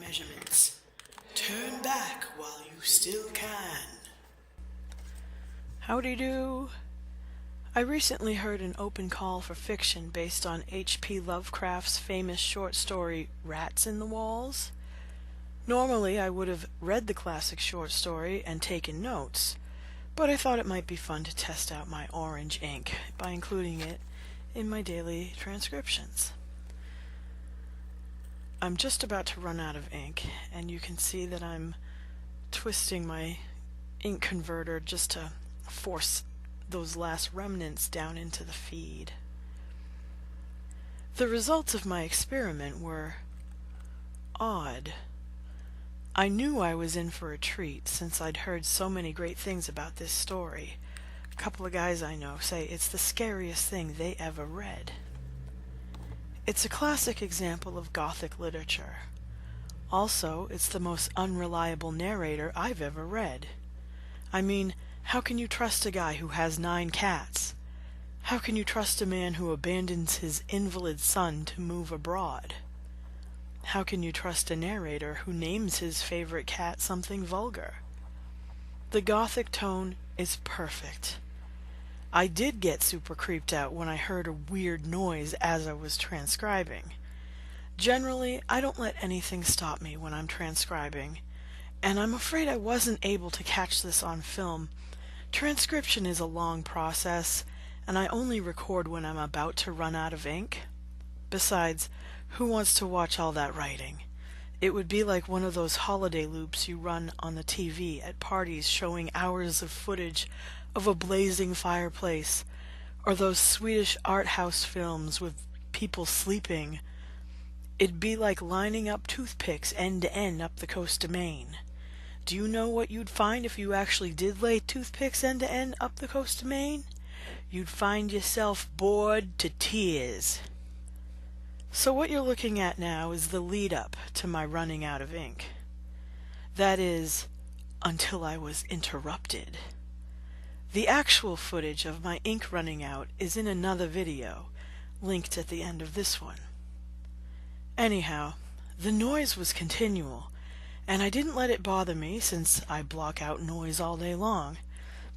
measurements. Turn back while you still can. Howdy do. I recently heard an open call for fiction based on H.P. Lovecraft's famous short story Rats in the Walls. Normally I would have read the classic short story and taken notes, but I thought it might be fun to test out my orange ink by including it in my daily transcriptions. I'm just about to run out of ink, and you can see that I'm twisting my ink converter just to force those last remnants down into the feed. The results of my experiment were odd. I knew I was in for a treat since I'd heard so many great things about this story. A couple of guys I know say it's the scariest thing they ever read. It's a classic example of Gothic literature. Also, it's the most unreliable narrator I've ever read. I mean, how can you trust a guy who has 9 cats? How can you trust a man who abandons his invalid son to move abroad? How can you trust a narrator who names his favorite cat something vulgar? The Gothic tone is perfect. I did get super creeped out when I heard a weird noise as I was transcribing. Generally, I don't let anything stop me when I'm transcribing, and I'm afraid I wasn't able to catch this on film. Transcription is a long process, and I only record when I'm about to run out of ink. Besides, who wants to watch all that writing? It would be like one of those holiday loops you run on the TV at parties showing hours of footage of a blazing fireplace, or those Swedish art house films with people sleeping. It'd be like lining up toothpicks end to end up the coast of Maine. Do you know what you'd find if you actually did lay toothpicks end to end up the coast of Maine? You'd find yourself bored to tears. So what you're looking at now is the lead up to my running out of ink. That is, until I was interrupted. The actual footage of my ink running out is in another video, linked at the end of this one. Anyhow, the noise was continual, and I didn't let it bother me since I block out noise all day long,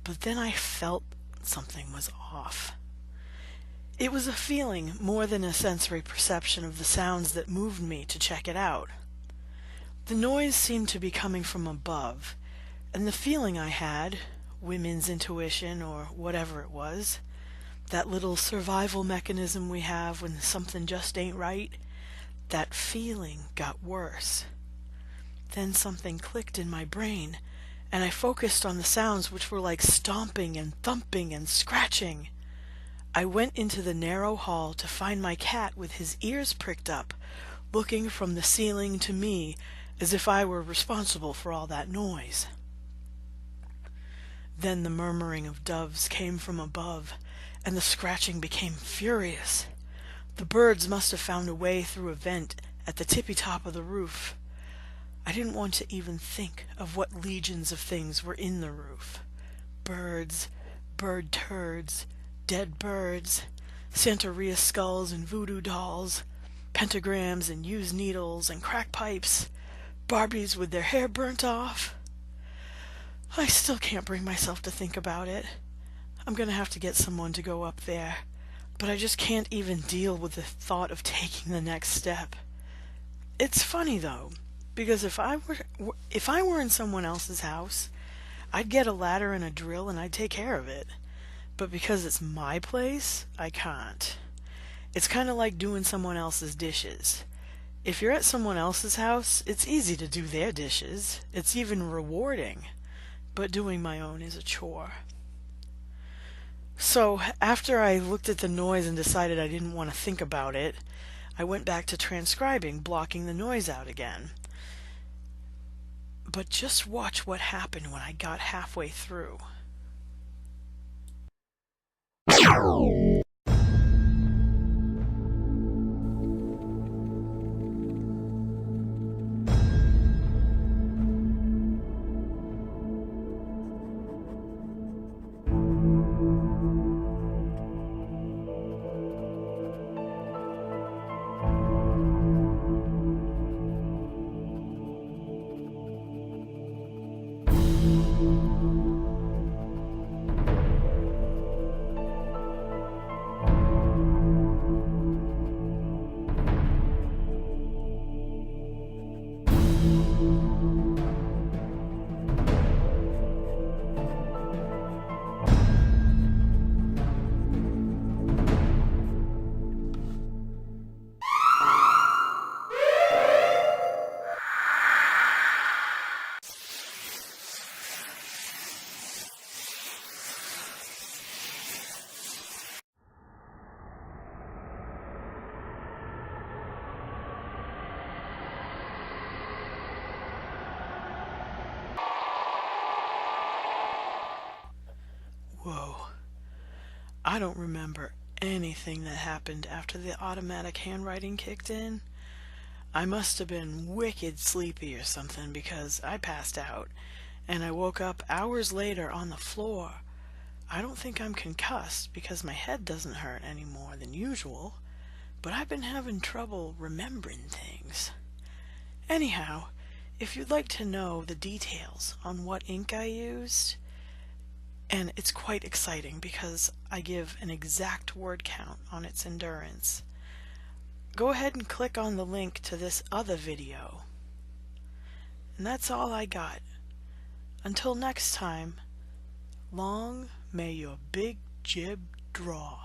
but then I felt something was off. It was a feeling more than a sensory perception of the sounds that moved me to check it out. The noise seemed to be coming from above, and the feeling I had, women's intuition or whatever it was, that little survival mechanism we have when something just ain't right, that feeling got worse. Then something clicked in my brain, and I focused on the sounds which were like stomping and thumping and scratching. I went into the narrow hall to find my cat with his ears pricked up, looking from the ceiling to me as if I were responsible for all that noise. Then the murmuring of doves came from above, and the scratching became furious. The birds must have found a way through a vent at the tippy-top of the roof. I didn't want to even think of what legions of things were in the roof. Birds, bird turds, dead birds, Santeria skulls and voodoo dolls, pentagrams and used needles and crack pipes, Barbies with their hair burnt off. I still can't bring myself to think about it. I'm going to have to get someone to go up there, but I just can't even deal with the thought of taking the next step. It's funny though, because if I were in someone else's house, I'd get a ladder and a drill and I'd take care of it. But because it's my place, I can't. It's kind of like doing someone else's dishes. If you're at someone else's house, it's easy to do their dishes. It's even rewarding. But doing my own is a chore. So after I looked at the noise and decided I didn't want to think about it, I went back to transcribing, blocking the noise out again. But just watch what happened when I got halfway through. Whoa. I don't remember anything that happened after the automatic handwriting kicked in. I must have been wicked sleepy or something because I passed out and I woke up hours later on the floor. I don't think I'm concussed because my head doesn't hurt any more than usual, but I've been having trouble remembering things. Anyhow, if you'd like to know the details on what ink I used, and it's quite exciting because I give an exact word count on its endurance, go ahead and click on the link to this other video. And that's all I got. Until next time, long may your big jib draw.